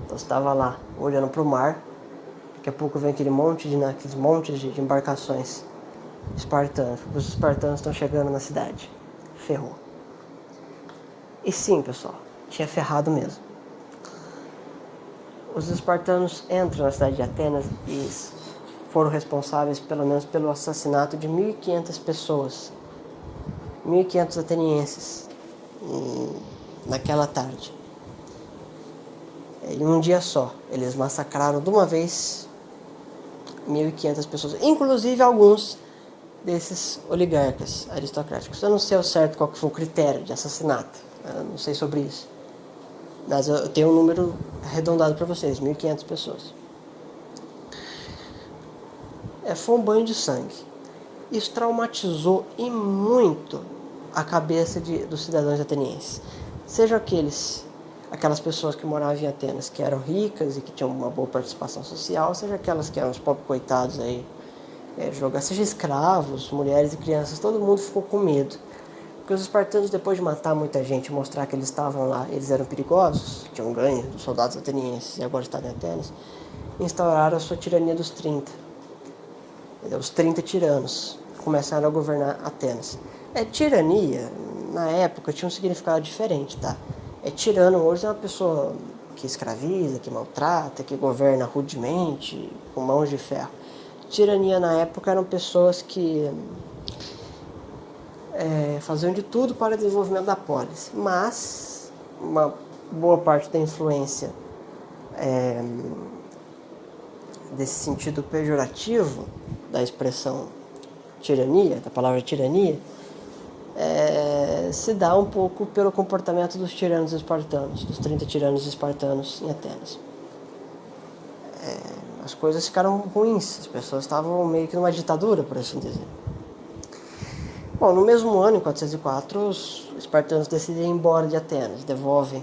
Então você estava lá, olhando para o mar. Daqui a pouco vem aqueles montes de embarcações espartanos. Os espartanos estão chegando na cidade. Ferrou. E sim, pessoal, tinha ferrado mesmo. Os espartanos entram na cidade de Atenas e foram responsáveis pelo menos pelo assassinato de 1.500 pessoas. 1.500 atenienses naquela tarde. Em um dia só, eles massacraram de uma vez 1.500 pessoas, inclusive alguns desses oligarcas aristocráticos. Eu não sei ao certo qual que foi o critério de assassinato, eu não sei sobre isso. Mas eu tenho um número arredondado para vocês, 1.500 pessoas. Foi um banho de sangue. Isso traumatizou e muito a cabeça dos cidadãos atenienses. Sejam aquelas pessoas que moravam em Atenas, que eram ricas e que tinham uma boa participação social, seja aquelas que eram os pobres coitados aí, seja escravos, mulheres e crianças, todo mundo ficou com medo. Porque os espartanos, depois de matar muita gente e mostrar que eles estavam lá, eles eram perigosos, tinham ganho dos soldados atenienses e agora estavam em Atenas, instauraram a sua tirania dos 30. Os 30 tiranos começaram a governar Atenas. Tirania, na época, tinha um significado diferente, tá? Tirano hoje é uma pessoa que escraviza, que maltrata, que governa rudemente, com mãos de ferro. Tirania na época eram pessoas que faziam de tudo para o desenvolvimento da polis, mas uma boa parte da influência desse sentido pejorativo da expressão tirania, da palavra tirania, se dá um pouco pelo comportamento dos tiranos espartanos, dos 30 tiranos espartanos em Atenas. As coisas ficaram ruins, as pessoas estavam meio que numa ditadura, por assim dizer. Bom, no mesmo ano, em 404, os espartanos decidem ir embora de Atenas, devolvem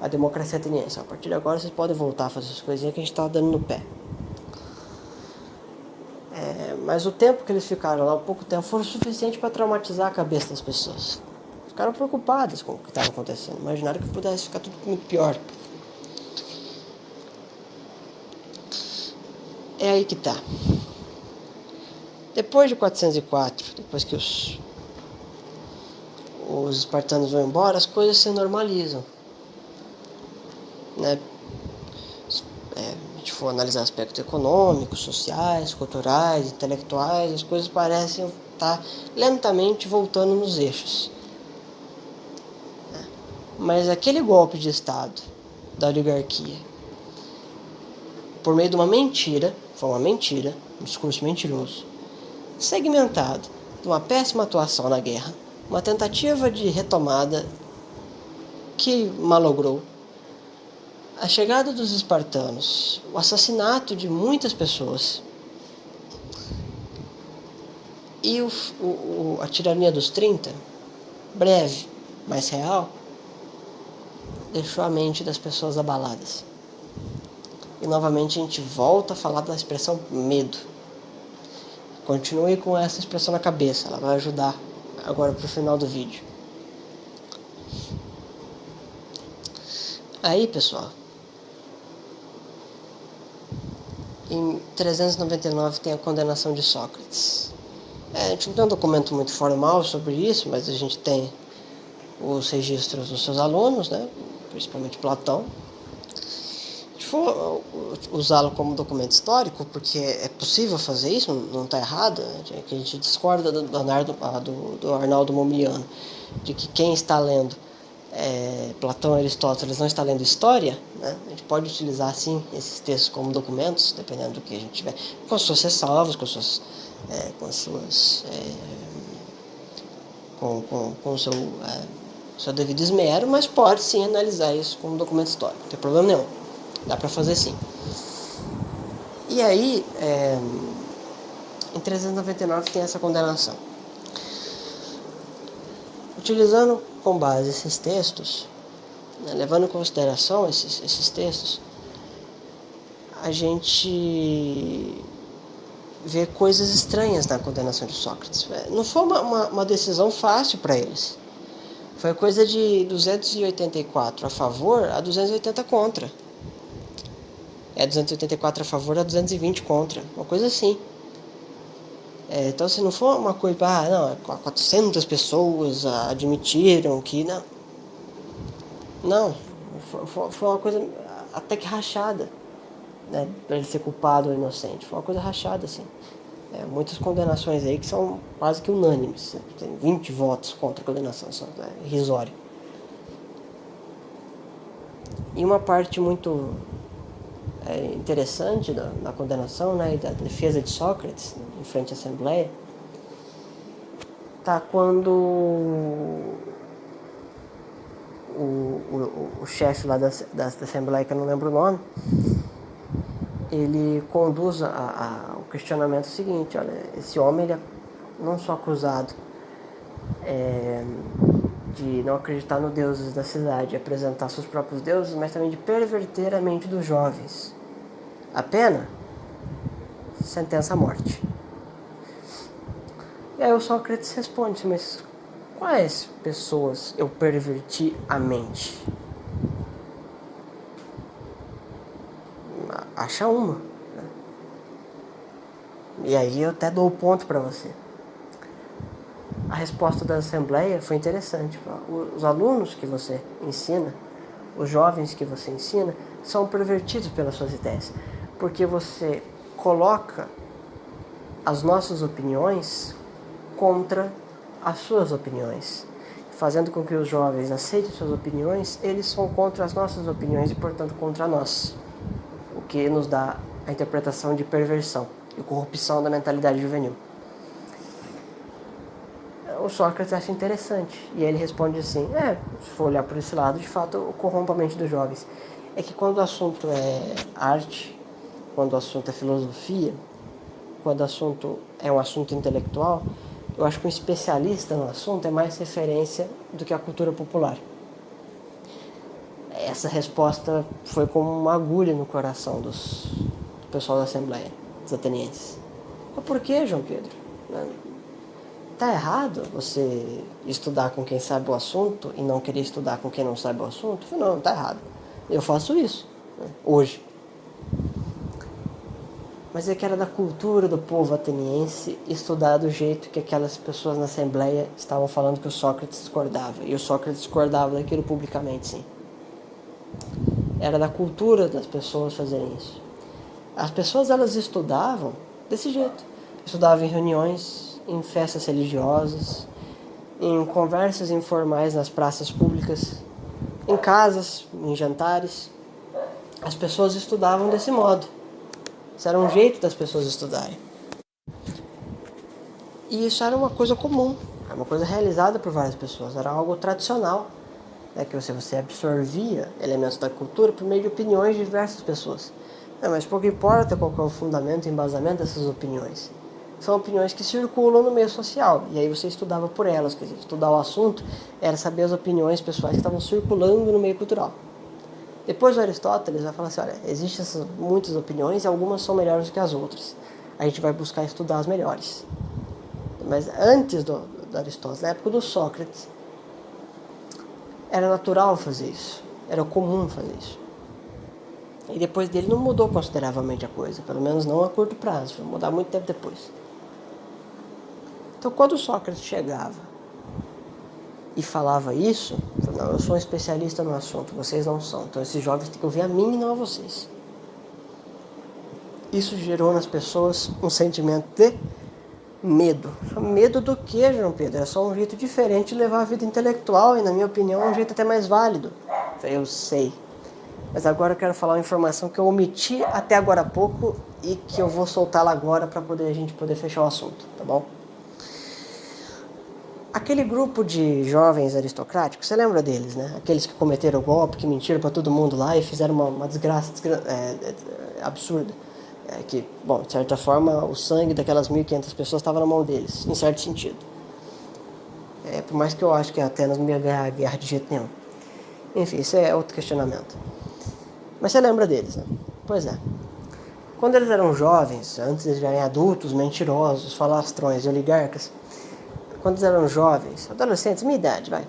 a democracia ateniense. A partir de agora vocês podem voltar a fazer essas coisinhas que a gente estava dando no pé. Mas o tempo que eles ficaram lá, o pouco tempo, foi o suficiente para traumatizar a cabeça das pessoas. Ficaram preocupadas com o que estava acontecendo. Imaginaram que pudesse ficar tudo muito pior. É aí que tá. Depois de 404, depois que os espartanos vão embora, as coisas se normalizam. Né? A gente for analisar aspectos econômicos, sociais, culturais, intelectuais, as coisas parecem estar lentamente voltando nos eixos. Mas aquele golpe de Estado da oligarquia, por meio de uma mentira, foi uma mentira, um discurso mentiroso, segmentado, de uma péssima atuação na guerra, uma tentativa de retomada que malogrou, a chegada dos espartanos, o assassinato de muitas pessoas e a tirania dos 30, breve, mas real, deixou a mente das pessoas abaladas. E novamente a gente volta a falar da expressão medo. Continue com essa expressão na cabeça, ela vai ajudar agora para o final do vídeo. Aí, pessoal, em 399 tem a condenação de Sócrates. A gente não tem um documento muito formal sobre isso, mas a gente tem os registros dos seus alunos, né? Principalmente Platão. Se for usá-lo como documento histórico, porque é possível fazer isso, não está errado, né? Que a gente discorda do Arnaldo Momiano, de que quem está lendo Platão e Aristóteles não está lendo história, né? A gente pode utilizar sim esses textos como documentos, dependendo do que a gente tiver, com suas ressalvas, com o seu devido esmero, mas pode sim analisar isso como documento histórico, não tem problema nenhum, dá para fazer sim. E aí, em 399 tem essa condenação. Utilizando com base esses textos, né, levando em consideração esses textos, a gente vê coisas estranhas na condenação de Sócrates. Não foi uma decisão fácil para eles. Foi coisa de 284 a favor a 280 contra. 284 a favor a 220 contra. Uma coisa assim. Então, se não for uma coisa, 400 pessoas admitiram que não. Não, foi uma coisa até que rachada, né, para ele ser culpado ou inocente. Foi uma coisa rachada, assim. Muitas condenações aí que são quase que unânimes. Tem 20 votos contra a condenação, isso é irrisório. E uma parte muito interessante da condenação, né, e da defesa de Sócrates em frente à Assembleia, tá quando o chefe lá da Assembleia, que eu não lembro o nome, ele conduz o questionamento seguinte: olha, esse homem ele é não só acusado de não acreditar nos deuses da cidade, apresentar seus próprios deuses, mas também de perverter a mente dos jovens. A pena? Sentença à morte. E aí o Sócrates responde: mas quais pessoas eu perverti a mente? Acha uma, né? E aí eu até dou o ponto para você. A resposta da Assembleia foi interessante. Os alunos que você ensina, os jovens que você ensina, são pervertidos pelas suas ideias, porque você coloca as nossas opiniões contra as suas opiniões, fazendo com que os jovens aceitem suas opiniões. Eles são contra as nossas opiniões e, portanto, contra nós, o que nos dá a interpretação de perversão e corrupção da mentalidade juvenil. O Sócrates acha interessante, e ele responde assim: se for olhar por esse lado, de fato, o corrompe a mente dos jovens. É que quando o assunto é arte, quando o assunto é filosofia, quando o assunto é um assunto intelectual, eu acho que um especialista no assunto é mais referência do que a cultura popular. Essa resposta foi como uma agulha no coração do pessoal da Assembleia, dos atenienses. Mas por que, João Pedro? Tá errado você estudar com quem sabe o assunto e não querer estudar com quem não sabe o assunto? Eu falei, não, tá errado. Eu faço isso, né, hoje. Mas é que era da cultura do povo ateniense estudar do jeito que aquelas pessoas na Assembleia estavam falando que o Sócrates discordava. E o Sócrates discordava daquilo publicamente, sim. Era da cultura das pessoas fazerem isso. As pessoas, elas estudavam desse jeito. Estudavam em reuniões, em festas religiosas, em conversas informais nas praças públicas, em casas, em jantares. As pessoas estudavam desse modo. Isso era um jeito das pessoas estudarem. E isso era uma coisa comum, era uma coisa realizada por várias pessoas, era algo tradicional, né, que você absorvia elementos da cultura por meio de opiniões de diversas pessoas. Mas pouco importa qual é o fundamento e embasamento dessas opiniões. São opiniões que circulam no meio social, e aí você estudava por elas, quer dizer, estudar o assunto era saber as opiniões pessoais que estavam circulando no meio cultural. Depois o Aristóteles vai falar assim, olha, existem muitas opiniões e algumas são melhores do que as outras. A gente vai buscar estudar as melhores. Mas antes do Aristóteles, na época do Sócrates, era natural fazer isso, era comum fazer isso. E depois dele não mudou consideravelmente a coisa, pelo menos não a curto prazo, foi mudar muito tempo depois. Então quando o Sócrates chegava e falava isso, falou, não, eu sou um especialista no assunto, vocês não são, então esses jovens têm que ouvir a mim e não a vocês. Isso gerou nas pessoas um sentimento de medo. Medo do que, João Pedro? É só um jeito diferente de levar a vida intelectual e, na minha opinião, é um jeito até mais válido. Eu sei. Mas agora eu quero falar uma informação que eu omiti até agora há pouco e que eu vou soltá-la agora para a gente poder fechar o assunto, tá bom? Aquele grupo de jovens aristocráticos, você lembra deles, né? Aqueles que cometeram o golpe, que mentiram para todo mundo lá e fizeram uma desgraça absurda. Que, bom, de certa forma, o sangue daquelas 1.500 pessoas estava na mão deles, em certo sentido. Por mais que eu acho que a Atenas não ia ganhar a guerra de jeito nenhum. Enfim, isso é outro questionamento. Mas você lembra deles, né? Pois é. Quando eles eram jovens, antes de serem adultos, mentirosos, falastrões e oligarcas, quando eles eram jovens, adolescentes, minha idade, vai,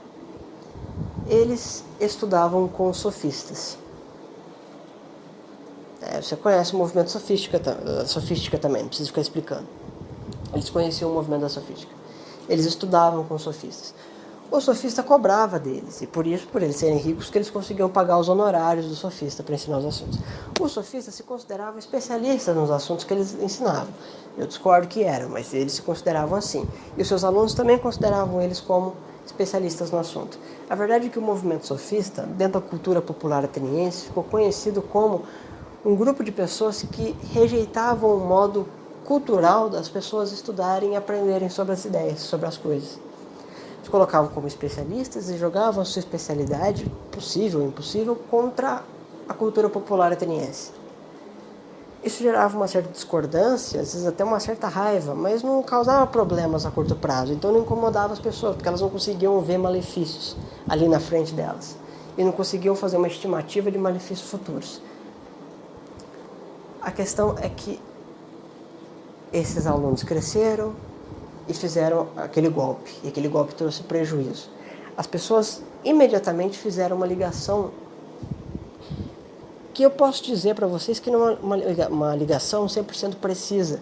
eles estudavam com sofistas. Você conhece o movimento sofística também, não precisa ficar explicando. Eles conheciam o movimento da sofística. Eles estudavam com sofistas. O sofista cobrava deles, e por isso, por eles serem ricos, que eles conseguiam pagar os honorários do sofista para ensinar os assuntos. Os sofistas se consideravam especialistas nos assuntos que eles ensinavam. Eu discordo que eram, mas eles se consideravam assim. E os seus alunos também consideravam eles como especialistas no assunto. A verdade é que o movimento sofista, dentro da cultura popular ateniense, ficou conhecido como um grupo de pessoas que rejeitavam o modo cultural das pessoas estudarem e aprenderem sobre as ideias, sobre as coisas. Eles colocavam como especialistas e jogavam a sua especialidade, possível ou impossível, contra a cultura popular ateniense. Isso gerava uma certa discordância, às vezes até uma certa raiva, mas não causava problemas a curto prazo, então não incomodava as pessoas, porque elas não conseguiam ver malefícios ali na frente delas, e não conseguiam fazer uma estimativa de malefícios futuros. A questão é que esses alunos cresceram e fizeram aquele golpe, e aquele golpe trouxe prejuízo. As pessoas imediatamente fizeram uma ligação que eu posso dizer para vocês que não é uma ligação 100% precisa,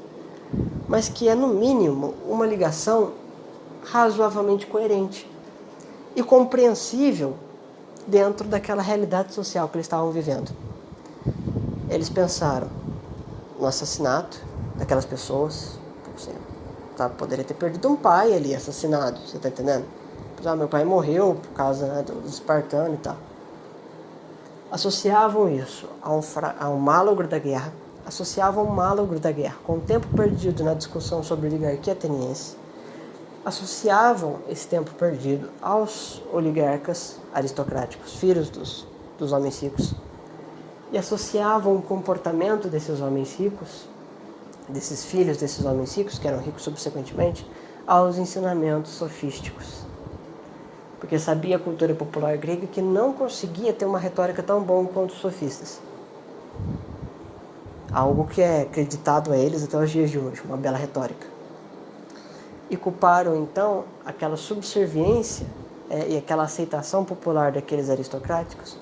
mas que é, no mínimo, uma ligação razoavelmente coerente e compreensível dentro daquela realidade social que eles estavam vivendo. Eles pensaram no assassinato daquelas pessoas. Poderia ter perdido um pai ali assassinado, você tá entendendo? Meu pai morreu por causa, né, dos espartanos e tal. Associavam isso a um malogro da guerra, associavam o malogro da guerra com o tempo perdido na discussão sobre a oligarquia ateniense, associavam esse tempo perdido aos oligarcas aristocráticos, filhos dos homens ricos, e associavam o comportamento desses homens ricos, desses filhos desses homens ricos, que eram ricos subsequentemente, aos ensinamentos sofísticos. Porque sabia a cultura popular grega que não conseguia ter uma retórica tão boa quanto os sofistas. algo que é acreditado a eles até os dias de hoje, uma bela retórica. E culparam então aquela subserviência e aquela aceitação popular daqueles aristocratas,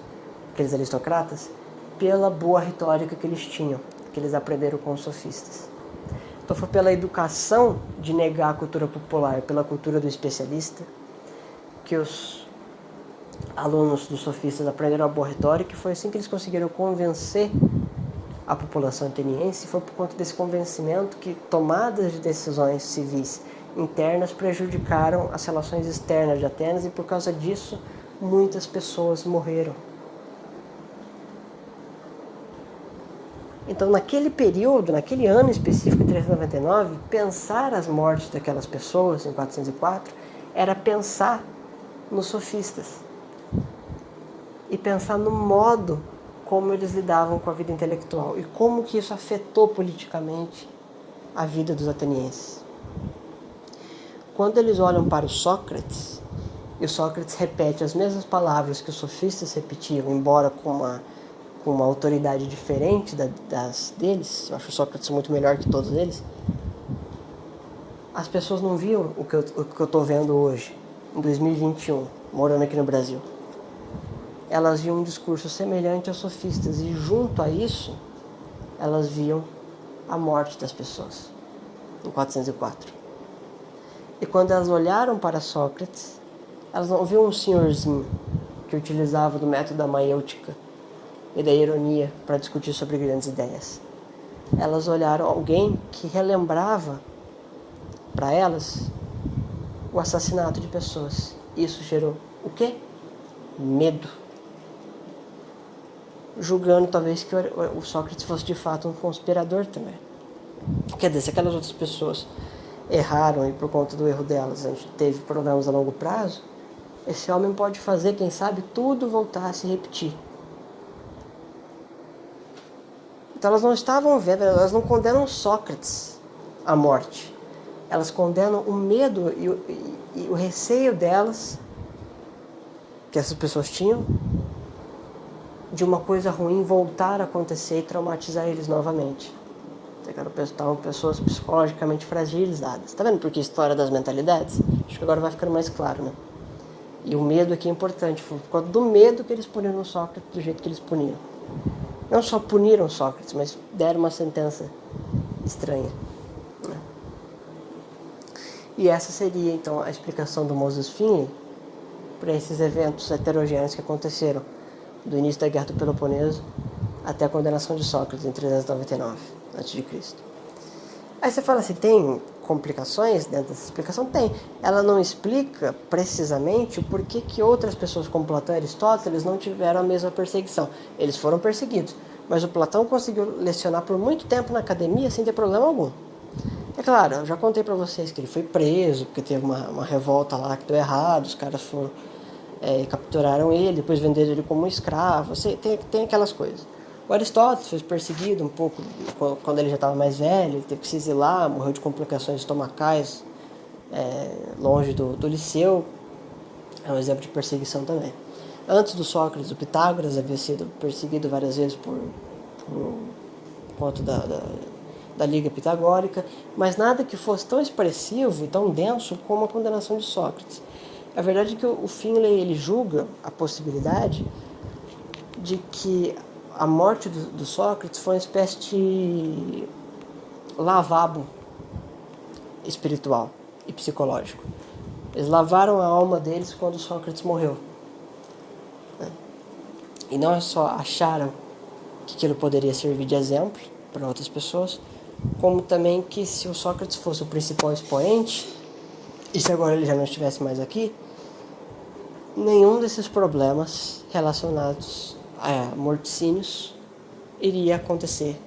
pela boa retórica que eles tinham, que eles aprenderam com os sofistas. Então foi pela educação de negar a cultura popular, pela cultura do especialista, que os alunos dos sofistas aprenderam a boa retórica, e foi assim que eles conseguiram convencer a população ateniense. Foi por conta desse convencimento que tomadas de decisões civis internas prejudicaram as relações externas de Atenas, e por causa disso muitas pessoas morreram. Então, naquele período, naquele ano específico, em 399, pensar as mortes daquelas pessoas, em 404, era pensar nos sofistas e pensar no modo como eles lidavam com a vida intelectual e como que isso afetou politicamente a vida dos atenienses. Quando eles olham para o Sócrates, e o Sócrates repete as mesmas palavras que os sofistas repetiam, embora com uma autoridade diferente das deles, eu acho o Sócrates muito melhor que todos eles, as pessoas não viam o que eu estou vendo hoje, em 2021, morando aqui no Brasil. Elas viam um discurso semelhante aos sofistas, e junto a isso, elas viam a morte das pessoas, em 404. E quando elas olharam para Sócrates, elas não viam um senhorzinho que utilizava do método da maiêutica e da ironia para discutir sobre grandes ideias. Elas olharam alguém que relembrava para elas o assassinato de pessoas. Isso gerou o quê? Medo. Julgando talvez que o Sócrates fosse de fato um conspirador também. Quer dizer, se aquelas outras pessoas erraram e por conta do erro delas a gente teve problemas a longo prazo, esse homem pode fazer, quem sabe, tudo voltar a se repetir. Então elas não estavam vendo, elas não condenam Sócrates à morte. Elas condenam o medo e o receio delas, que essas pessoas tinham, de uma coisa ruim voltar a acontecer e traumatizar eles novamente. Estavam pessoas psicologicamente fragilizadas. Tá vendo por que a história das mentalidades? Acho que agora vai ficando mais claro, né? E o medo aqui é importante. Foi por causa do medo que eles puniram Sócrates do jeito que eles puniram. Não só puniram Sócrates, mas deram uma sentença estranha. Né? E essa seria, então, a explicação do Moses Finley para esses eventos heterogêneos que aconteceram do início da Guerra do Peloponeso até a condenação de Sócrates em 399 a.C. Aí você fala assim, tem complicações dentro dessa explicação? Tem. Ela não explica precisamente o porquê que outras pessoas como Platão e Aristóteles não tiveram a mesma perseguição. Eles foram perseguidos, mas o Platão conseguiu lecionar por muito tempo na academia sem ter problema algum. É claro, eu já contei para vocês que ele foi preso, porque teve uma revolta lá que deu errado, os caras foram, capturaram ele, depois venderam ele como um escravo, tem aquelas coisas. O Aristóteles foi perseguido um pouco quando ele já estava mais velho, ele teve que se exilar, morreu de complicações estomacais longe do Liceu. É um exemplo de perseguição também. Antes do Sócrates, o Pitágoras havia sido perseguido várias vezes por conta da Liga Pitagórica, mas nada que fosse tão expressivo e tão denso como a condenação de Sócrates. A verdade é que o Finley ele julga a possibilidade de que a morte do Sócrates foi uma espécie de lavabo espiritual e psicológico. Eles lavaram a alma deles quando Sócrates morreu. E não só acharam que aquilo poderia servir de exemplo para outras pessoas, como também que se o Sócrates fosse o principal expoente, e se agora ele já não estivesse mais aqui, nenhum desses problemas relacionados a morticínios iria acontecer